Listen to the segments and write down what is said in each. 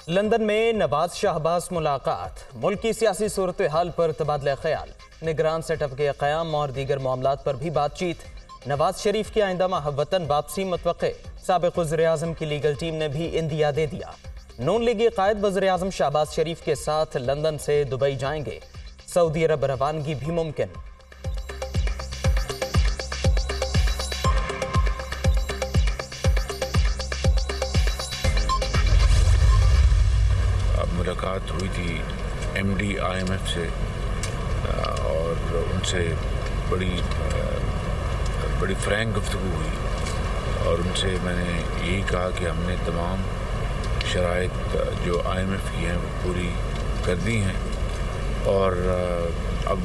London में नवाज शहबाज मुलाकात, मुल्क की सियासी सूरत हाल पर तबादला ख्याल, निगरान सेटअप के क़याम और दीगर मामलात पर भी बातचीत। नवाज शरीफ की आइंदा माह वतन वापसी मुतवक्के, साबिक़ वज़ीर-ए-आज़म की लीगल टीम ने भी इंदिया दे दिया। नून लीगी क़ायद वज़ीर-ए-आज़म शहबाज शरीफ के साथ लंदन से दुबई जाएंगे, सऊदी अरब रवानगी भी मुमकिन। मुलाकात हुई थी MD IMF से और उनसे बड़ी फ्रैंक गुफ्तगू हुई और उनसे मैंने यही कहा कि हमने तमाम शराइत जो IMF की हैं वो पूरी कर दी हैं और अब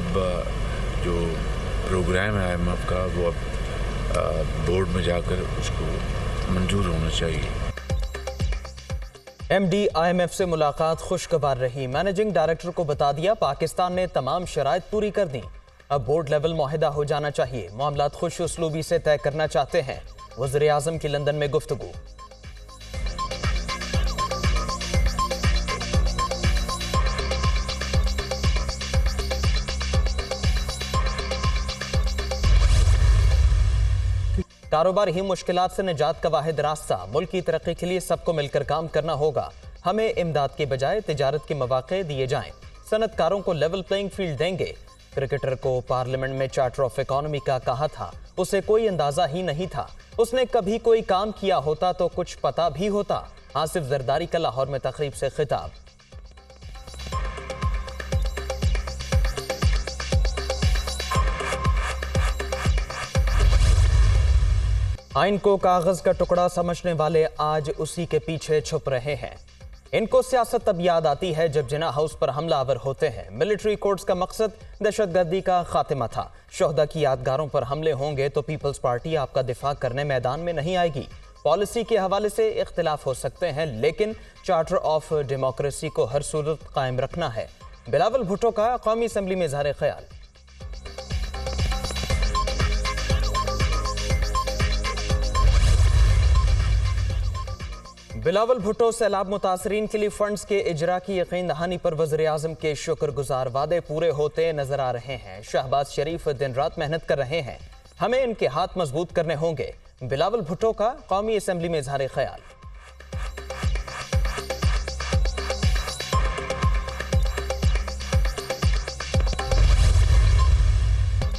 जो प्रोग्राम है IMF का वो अब बोर्ड में जाकर उसको मंजूर होना चाहिए। MD IMF से मुलाकात खुशगवार रही, मैनेजिंग डायरेक्टर को बता दिया पाकिस्तान ने तमाम शराइत पूरी कर दी, अब बोर्ड लेवल मुआहिदा हो जाना चाहिए, मामलात खुश उसलूबी से तय करना चाहते हैं। वज़ीर-ए-आज़म की लंदन में गुफ्तगू। कारोबार ही मुश्किलात से निजात का वाहिद रास्ता, मुल्क की तरक्की के लिए सबको मिलकर काम करना होगा, हमें इमदाद के बजाय तिजारत के मौके दिए जाएं, सनतकारों को लेवल प्लेइंग फील्ड देंगे। क्रिकेटर को पार्लियामेंट में चार्टर ऑफ इकोनॉमी का कहा था, उसे कोई अंदाजा ही नहीं था, उसने कभी कोई काम किया होता तो कुछ पता भी होता। आसिफ जरदारी का लाहौर में तकरीब से खिताब। आइन को कागज का टुकड़ा समझने वाले आज उसी के पीछे छुप रहे हैं। इनको सियासत तब याद आती है जब जिना हाउस पर हमलावर होते हैं। मिलिट्री कोर्ट्स का मकसद दहशतगर्दी का खात्मा था। शोहदा की यादगारों पर हमले होंगे तो पीपल्स पार्टी आपका दिफा करने मैदान में नहीं आएगी। पॉलिसी के हवाले से इख्तिलाफ हो सकते हैं, लेकिन चार्टर ऑफ डेमोक्रेसी को हर सूरत कायम रखना है। बिलावल भुट्टो का कौमी असम्बली में इज़हार ख्याल। बिलावल भुट्टो सैलाब मुतासरीन के लिए फंड्स के इजरा की यकीन दहानी पर वज़ीर-ए-आज़म के शुक्रगुजार, वादे पूरे होते नजर आ रहे हैं। शहबाज शरीफ दिन रात मेहनत कर रहे हैं, हमें इनके हाथ मजबूत करने होंगे। बिलावल भुट्टो का कौमी असम्बली में इज़हार ख्याल।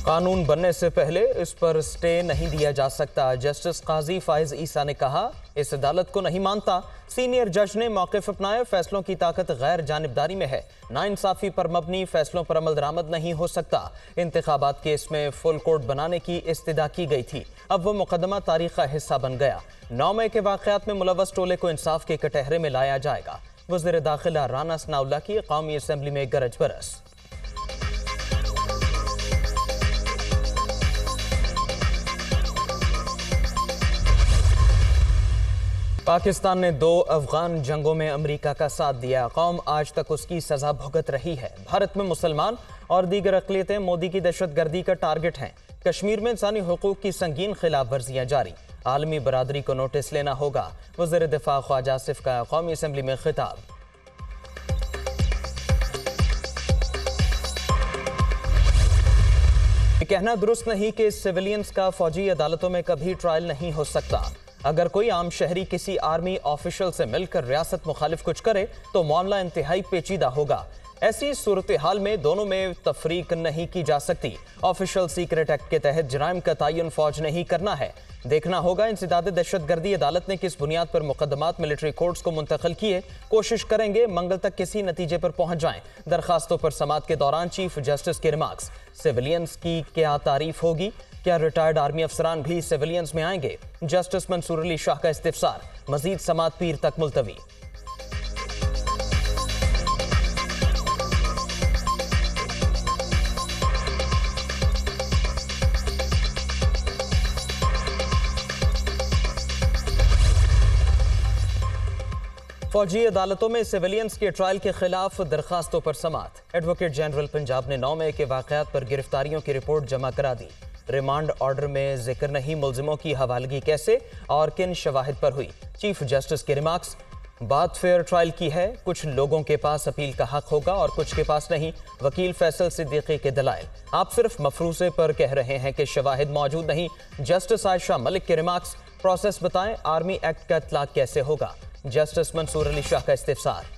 कानून बनने से पहले इस पर स्टे नहीं दिया जा सकता, जस्टिस काजी फाइज ईसा ने कहा, इस अदालत को नहीं मानता। सीनियर जज ने मौक़िफ़ अपनाया, फैसलों की ताकत गैर जानिबदारी में है, नाइंसाफ़ी पर मबनी फैसलों पर अमल दरामद नहीं हो सकता। इंतखाबात केस में फुल कोर्ट बनाने की इस्तदा की गई थी, अब वो मुकदमा तारीख का हिस्सा बन गया। 9 मई के वाक़यात में मुलव्वस टोले को इंसाफ के कटहरे में लाया जाएगा। वज़ीर दाखिला राना सनाउल्लाह की कौमी असम्बली में गरज बरस। पाकिस्तान ने 2 अफगान जंगों में अमेरिका का साथ दिया, कौम आज तक उसकी सजा भुगत रही है। भारत में मुसलमान और दीगर अक़लियतें मोदी की दहशतगर्दी का टारगेट हैं। कश्मीर में इंसानी हुकूक की संगीन खिलाफ वर्जियाँ जारी, आलमी बरादरी को नोटिस लेना होगा। वज़ीर दिफा ख्वाजा आसिफ का कौमी असम्बली में खिताब। कहना दुरुस्त नहीं कि सिविलियंस का फौजी अदालतों में कभी ट्रायल नहीं हो सकता। अगर कोई आम शहरी किसी आर्मी ऑफिशियल से मिलकर रियासत मुखालिफ कुछ करे तो मामला इंतहाई पेचीदा होगा। ऐसी सूरत हाल में दोनों में तफरीक नहीं की जा सकती। ऑफिशियल सीक्रेट एक्ट के तहत जराइम का तयन फौज नहीं करना है। देखना होगा इंसदाद दहशतगर्दी अदालत ने किस बुनियाद पर मुकदमात मिलिट्री कोर्ट्स को मुंतकिल किए। कोशिश करेंगे मंगल तक किसी नतीजे पर पहुंच जाएं। दरखास्तों पर समात के दौरान चीफ जस्टिस के रिमार्क्स, सिविलियंस की क्या तारीफ होगी, क्या रिटायर्ड आर्मी अफसरान भी सिविलियंस में आएंगे। जस्टिस मंसूर अली शाह का इस्तिफसार, मजीद समात पीर तक मुलतवी। फौजी अदालतों में सिविलियंस के ट्रायल के खिलाफ दरखास्तों पर समात। एडवोकेट जनरल पंजाब ने 9 मई के वाक़यात पर गिरफ्तारियों की रिपोर्ट जमा करा दी। रिमांड ऑर्डर में जिक्र नहीं मुल्जिमों की हवालगी कैसे और किन शवाहिद पर हुई। चीफ जस्टिस के रिमार्क्स, बात फेयर ट्रायल की है। कुछ लोगों के पास अपील का हक होगा और कुछ के पास नहीं। वकील फैसल सिद्दीकी के दलाइल। आप सिर्फ मफरूजे पर कह रहे हैं कि शवाहिद मौजूद नहीं। जस्टिस आयशा मलिक के रिमार्क्स। प्रोसेस बताएं, आर्मी एक्ट का इतलाक कैसे होगा? जस्टिस मंसूर अली शाह का इस्तिफसार।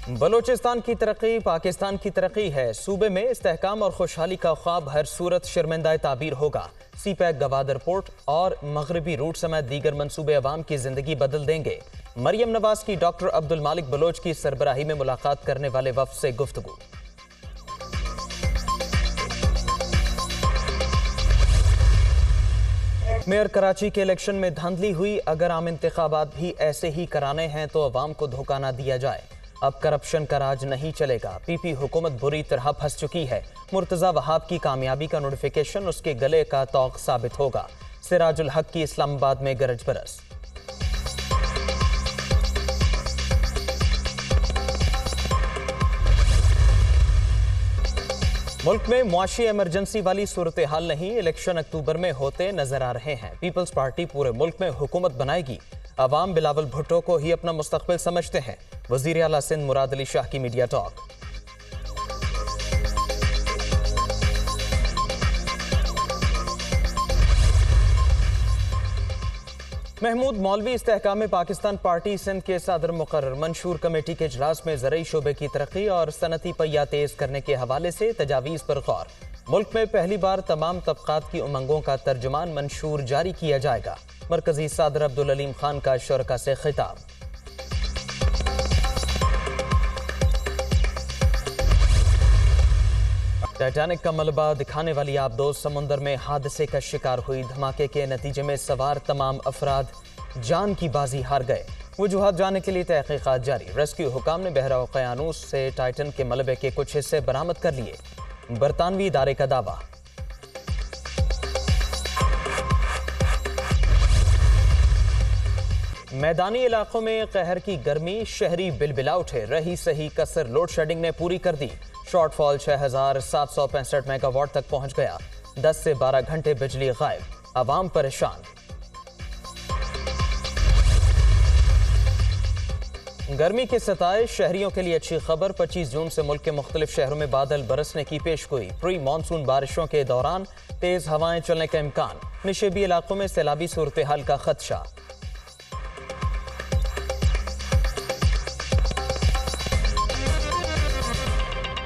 बलोचिस्तान की तरक्की पाकिस्तान की तरक्की है। सूबे में इस्तेहकाम और खुशहाली का ख्वाब हर सूरत शर्मिंदा ताबीर होगा। सी पैक गवादर पोर्ट और मगरबी रूट समेत दीगर मंसूबे अवाम की जिंदगी बदल देंगे। मरियम नवाज की डॉक्टर अब्दुल मालिक बलोच की सरबराही में मुलाकात करने वाले वफ्द से गुफ्तगू। मेयर कराची के इलेक्शन में धांधली हुई। अगर आम इंतखाबात भी ऐसे ही कराने हैं तो अवाम को धोखा ना दिया जाए। अब करप्शन का राज नहीं चलेगा। पीपी हुकूमत बुरी तरह फंस चुकी है। मुर्तजा वहाब की कामयाबी का नोटिफिकेशन उसके गले का तौक साबित होगा। सिराजुल हक की इस्लामाबाद में गरज बरस। मुल्क में मुआशी इमरजेंसी वाली सूरत हाल नहीं। इलेक्शन अक्टूबर में होते नजर आ रहे हैं। पीपल्स पार्टी पूरे मुल्क में हुकूमत बनाएगी। अवाम बिलावल भुट्टो को ही अपना मुस्तकबिल समझते हैं। वजीर आला सिंध मुराद अली शाह की मीडिया टॉक। महमूद मौलवी इस्तेहकाम पाकिस्तान पार्टी सिंध के सदर मुकर्रर। मंशूर कमेटी के इजलास में ज़रई शोबे की तरक्की और सनती पहिया तेज करने के हवाले से तजावीज़ पर गौर। मुल्क में पहली बार तमाम तबकात की उमंगों का तर्जुमान मंशूर जारी किया जाएगा। मरकजी सदर अब्दुल अलीम खान का शुरका से खिताब। टाइटैनिक का मलबा दिखाने वाली आबदोज समुंदर में हादसे का शिकार हुई। धमाके के नतीजे में सवार तमाम अफराद जान की बाजी हार गए। वजूहात जानने के लिए तहकीकात जारी। रेस्क्यू हुकाम ने बहरा उक़यानूस से टाइटन के मलबे के कुछ हिस्से बरामद कर लिए। बरतानवी इदारे का दावा। मैदानी इलाकों में कहर की गर्मी। शहरी बिलबिला उठे। रही सही कसर लोड शेडिंग ने पूरी कर दी। शॉर्टफॉल 6765 मेगावाट तक पहुंच गया। 10 से 12 घंटे बिजली गायब। आवाम परेशान। गर्मी के सताए शहरियों के लिए अच्छी खबर। 25 जून से मुल्क के मुख्तलिफ शहरों में बादल बरसने की पेशगोई। प्री मानसून बारिशों के दौरान तेज हवाएं चलने का इम्कान। निशेबी इलाकों में सैलाबी सूरत हाल का खदशा।